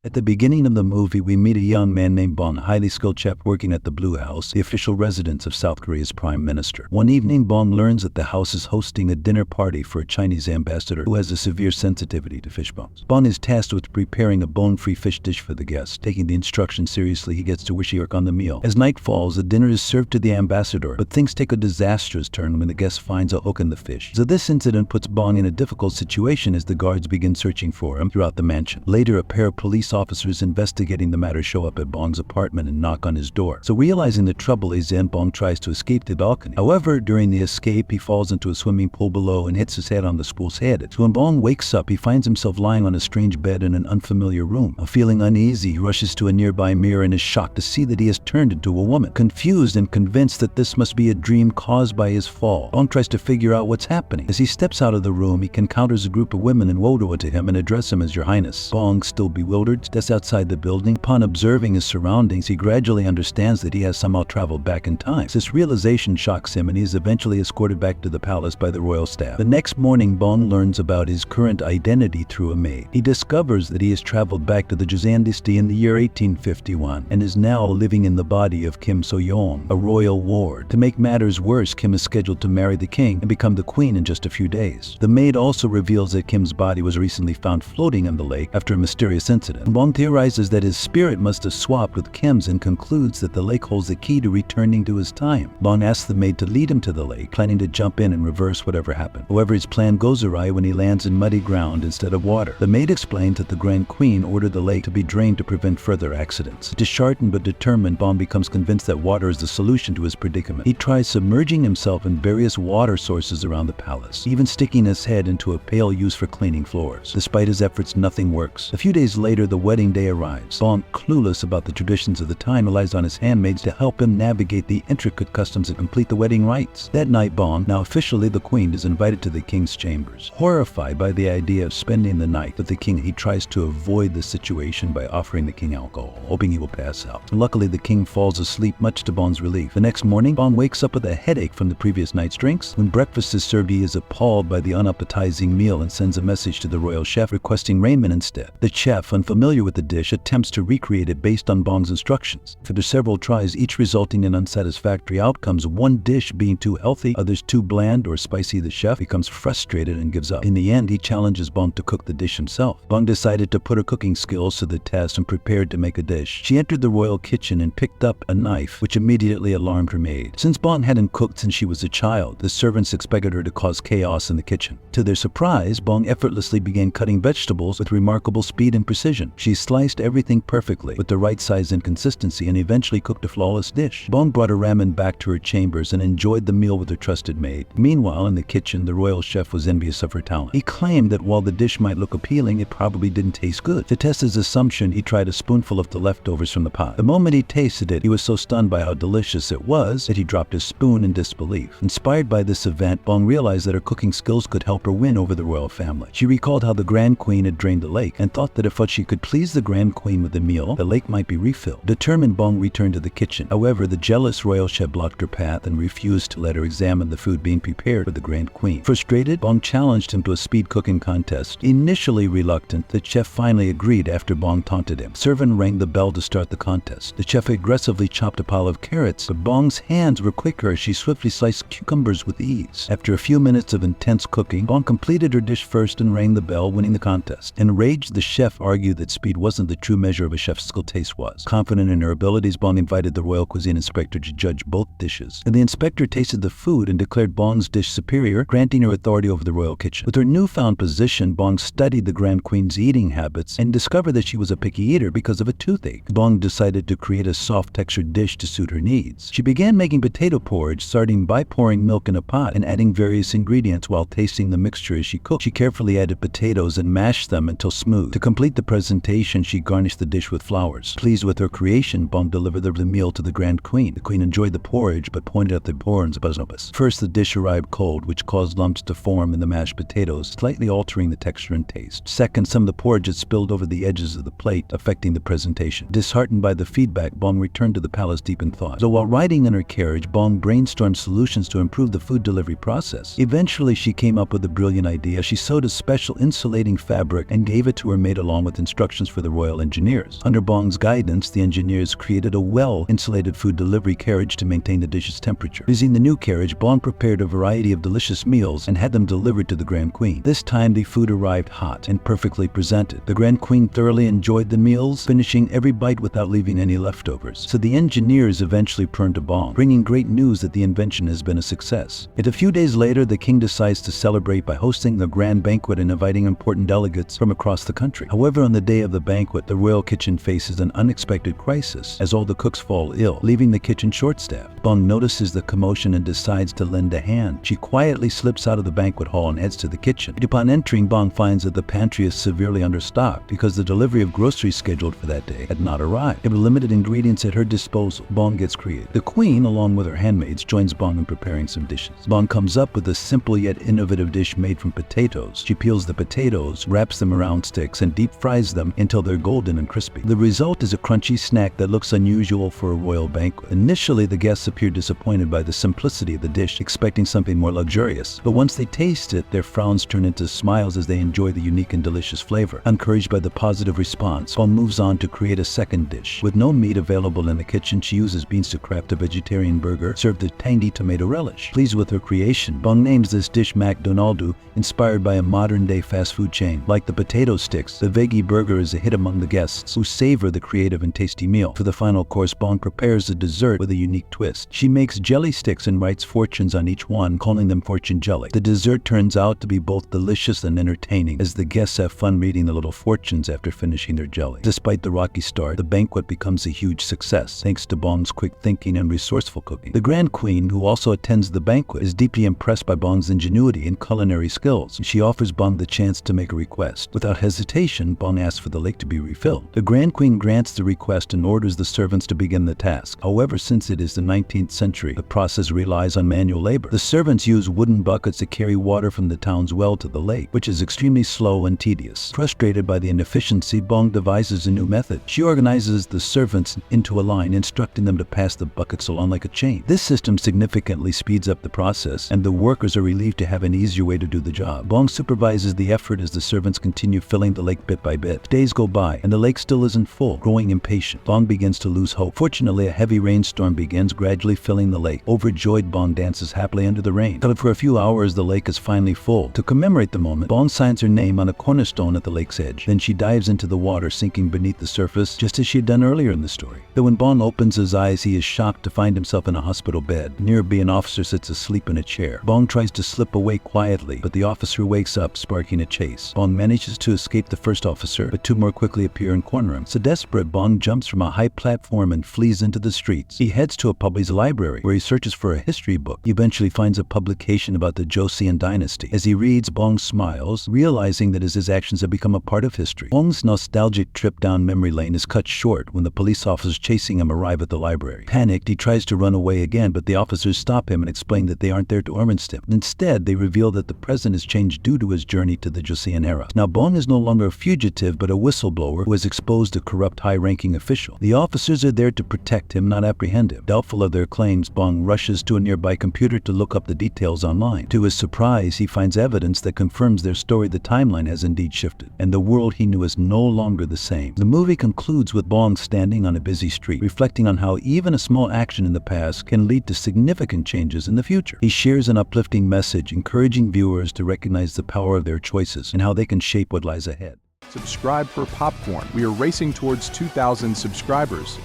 At the beginning of the movie, we meet a young man named Bong, a highly skilled chef working at the Blue House, the official residence of South Korea's prime minister. One evening, Bong learns that the house is hosting a dinner party for a Chinese ambassador who has a severe sensitivity to fish bones. Bong is tasked with preparing a bone-free fish dish for the guests. Taking the instructions seriously, he gets to work on the meal. As night falls, the dinner is served to the ambassador, but things take a disastrous turn when the guest finds a hook in the fish. So this incident puts Bong in a difficult situation as the guards begin searching for him throughout the mansion. Later, a pair of police officers investigating the matter show up at Bong's apartment and knock on his door. So realizing the trouble he's in, Bong tries to escape the balcony. However, during the escape, he falls into a swimming pool below and hits his head on the spool's head. So when Bong wakes up, he finds himself lying on a strange bed in an unfamiliar room. Feeling uneasy, he rushes to a nearby mirror and is shocked to see that he has turned into a woman. Confused and convinced that this must be a dream caused by his fall, Bong tries to figure out what's happening. As he steps out of the room, he encounters a group of women and wodo to him and address him as Your Highness. Bong, still bewildered, steps outside the building. Upon observing his surroundings, he gradually understands that he has somehow traveled back in time. This realization shocks him and he is eventually escorted back to the palace by the royal staff. The next morning, Bong learns about his current identity through a maid. He discovers that he has traveled back to the Joseon dynasty in the year 1851 and is now living in the body of Kim So-young, a royal ward. To make matters worse, Kim is scheduled to marry the king and become the queen in just a few days. The maid also reveals that Kim's body was recently found floating in the lake after a mysterious incident. Bong theorizes that his spirit must have swapped with Kim's and concludes that the lake holds the key to returning to his time. Bong asks the maid to lead him to the lake, planning to jump in and reverse whatever happened. However, his plan goes awry when he lands in muddy ground instead of water. The maid explains that the Grand Queen ordered the lake to be drained to prevent further accidents. Disheartened but determined, Bong becomes convinced that water is the solution to his predicament. He tries submerging himself in various water sources around the palace, even sticking his head into a pail used for cleaning floors. Despite his efforts, nothing works. A few days later, the wedding day arrives. Bong, clueless about the traditions of the time, relies on his handmaids to help him navigate the intricate customs and complete the wedding rites. That night, Bong, now officially the queen, is invited to the king's chambers. Horrified by the idea of spending the night with the king, he tries to avoid the situation by offering the king alcohol, hoping he will pass out. Luckily, the king falls asleep, much to Bong's relief. The next morning, Bong wakes up with a headache from the previous night's drinks. When breakfast is served, he is appalled by the unappetizing meal and sends a message to the royal chef requesting ramen instead. The chef, unfamiliar with the dish, attempts to recreate it based on Bong's instructions. After several tries, each resulting in unsatisfactory outcomes, one dish being too healthy, others too bland or spicy, the chef becomes frustrated and gives up. In the end, he challenges Bong to cook the dish himself. Bong decided to put her cooking skills to the test and prepared to make a dish. She entered the royal kitchen and picked up a knife, which immediately alarmed her maid. Since Bong hadn't cooked since she was a child, the servants expected her to cause chaos in the kitchen. To their surprise, Bong effortlessly began cutting vegetables with remarkable speed and precision. She sliced everything perfectly, with the right size and consistency, and eventually cooked a flawless dish. Bong brought her ramen back to her chambers and enjoyed the meal with her trusted maid. Meanwhile, in the kitchen, the royal chef was envious of her talent. He claimed that while the dish might look appealing, it probably didn't taste good. To test his assumption, he tried a spoonful of the leftovers from the pot. The moment he tasted it, he was so stunned by how delicious it was that he dropped his spoon in disbelief. Inspired by this event, Bong realized that her cooking skills could help her win over the royal family. She recalled how the Grand Queen had drained the lake and thought that if she could please the Grand Queen with the meal, the lake might be refilled. Determined, Bong returned to the kitchen. However, the jealous royal chef blocked her path and refused to let her examine the food being prepared for the Grand Queen. Frustrated, Bong challenged him to a speed cooking contest. Initially reluctant, the chef finally agreed after Bong taunted him. Servant rang the bell to start the contest. The chef aggressively chopped a pile of carrots, but Bong's hands were quicker as she swiftly sliced cucumbers with ease. After a few minutes of intense cooking, Bong completed her dish first and rang the bell, winning the contest. Enraged, the chef argued that speed wasn't the true measure of a chef's skill, taste was. Confident in her abilities, Bong invited the royal cuisine inspector to judge both dishes. And the inspector tasted the food and declared Bong's dish superior, granting her authority over the royal kitchen. With her newfound position, Bong studied the Grand Queen's eating habits and discovered that she was a picky eater because of a toothache. Bong decided to create a soft-textured dish to suit her needs. She began making potato porridge, starting by pouring milk in a pot and adding various ingredients while tasting the mixture as she cooked. She carefully added potatoes and mashed them until smooth. To complete the presentation, she garnished the dish with flowers. Pleased with her creation, Bong delivered the meal to the Grand Queen. The Queen enjoyed the porridge but pointed out the importance of business. First, the dish arrived cold, which caused lumps to form in the mashed potatoes, slightly altering the texture and taste. Second, some of the porridge had spilled over the edges of the plate, affecting the presentation. Disheartened by the feedback, Bong returned to the palace deep in thought. So while riding in her carriage, Bong brainstormed solutions to improve the food delivery process. Eventually, she came up with a brilliant idea. She sewed a special insulating fabric and gave it to her maid along with instructions instructions for the royal engineers. Under Bong's guidance, the engineers created a well-insulated food delivery carriage to maintain the dish's temperature. Using the new carriage, Bong prepared a variety of delicious meals and had them delivered to the Grand Queen. This time, the food arrived hot and perfectly presented. The Grand Queen thoroughly enjoyed the meals, finishing every bite without leaving any leftovers. So the engineers eventually turned to Bong, bringing great news that the invention has been a success. Yet a few days later, the king decides to celebrate by hosting a grand banquet and inviting important delegates from across the country. However, on the day of the banquet, the royal kitchen faces an unexpected crisis as all the cooks fall ill, leaving the kitchen short-staffed. Bong notices the commotion and decides to lend a hand. She quietly slips out of the banquet hall and heads to the kitchen. Upon entering, Bong finds that the pantry is severely understocked because the delivery of groceries scheduled for that day had not arrived. With limited ingredients at her disposal, Bong gets creative. The queen, along with her handmaids, joins Bong in preparing some dishes. Bong comes up with a simple yet innovative dish made from potatoes. She peels the potatoes, wraps them around sticks, and deep fries them until they're golden and crispy. The result is a crunchy snack that looks unusual for a royal banquet. Initially, the guests appear disappointed by the simplicity of the dish, expecting something more luxurious. But once they taste it, their frowns turn into smiles as they enjoy the unique and delicious flavor. Encouraged by the positive response, Bong moves on to create a second dish. With no meat available in the kitchen, she uses beans to craft a vegetarian burger served with tangy tomato relish. Pleased with her creation, Bong names this dish McDonald's, inspired by a modern-day fast food chain. Like the potato sticks, the veggie burger is a hit among the guests, who savor the creative and tasty meal. For the final course, Bong prepares a dessert with a unique twist. She makes jelly sticks and writes fortunes on each one, calling them fortune jelly. The dessert turns out to be both delicious and entertaining, as the guests have fun reading the little fortunes after finishing their jelly. Despite the rocky start, the banquet becomes a huge success, thanks to Bong's quick thinking and resourceful cooking. The Grand Queen, who also attends the banquet, is deeply impressed by Bong's ingenuity and culinary skills. She offers Bong the chance to make a request. Without hesitation, Bong asks for the lake to be refilled. The Grand Queen grants the request and orders the servants to begin the task. However, since it is the 19th century, the process relies on manual labor. The servants use wooden buckets to carry water from the town's well to the lake, which is extremely slow and tedious. Frustrated by the inefficiency, Bong devises a new method. She organizes the servants into a line, instructing them to pass the buckets along like a chain. This system significantly speeds up the process, and the workers are relieved to have an easier way to do the job. Bong supervises the effort as the servants continue filling the lake bit by bit. Days go by, and the lake still isn't full. Growing impatient, Bong begins to lose hope. Fortunately, a heavy rainstorm begins, gradually filling the lake. Overjoyed, Bong dances happily under the rain. But for a few hours, the lake is finally full. To commemorate the moment, Bong signs her name on a cornerstone at the lake's edge. Then she dives into the water, sinking beneath the surface, just as she had done earlier in the story. Though when Bong opens his eyes, he is shocked to find himself in a hospital bed. Nearby, an officer sits asleep in a chair. Bong tries to slip away quietly, but the officer wakes up, sparking a chase. Bong manages to escape the first officer, but two more quickly appear and corner him. So desperate, Bong jumps from a high platform and flees into the streets. He heads to a public library, where he searches for a history book. He eventually finds a publication about the Joseon dynasty. As he reads, Bong smiles, realizing that his actions have become a part of history. Bong's nostalgic trip down memory lane is cut short when the police officers chasing him arrive at the library. Panicked, he tries to run away again, but the officers stop him and explain that they aren't there to arrest him. Instead, they reveal that the present has changed due to his journey to the Joseon era. Now, Bong is no longer a fugitive, but a whistleblower who has exposed a corrupt high-ranking official. The officers are there to protect him, not apprehend him. Doubtful of their claims, Bong rushes to a nearby computer to look up the details online. To his surprise, he finds evidence that confirms their story. The timeline has indeed shifted, and the world he knew is no longer the same. The movie concludes with Bong standing on a busy street, reflecting on how even a small action in the past can lead to significant changes in the future. He shares an uplifting message, encouraging viewers to recognize the power of their choices and how they can shape what lies ahead. Subscribe for popcorn. We are racing towards 2,000 subscribers.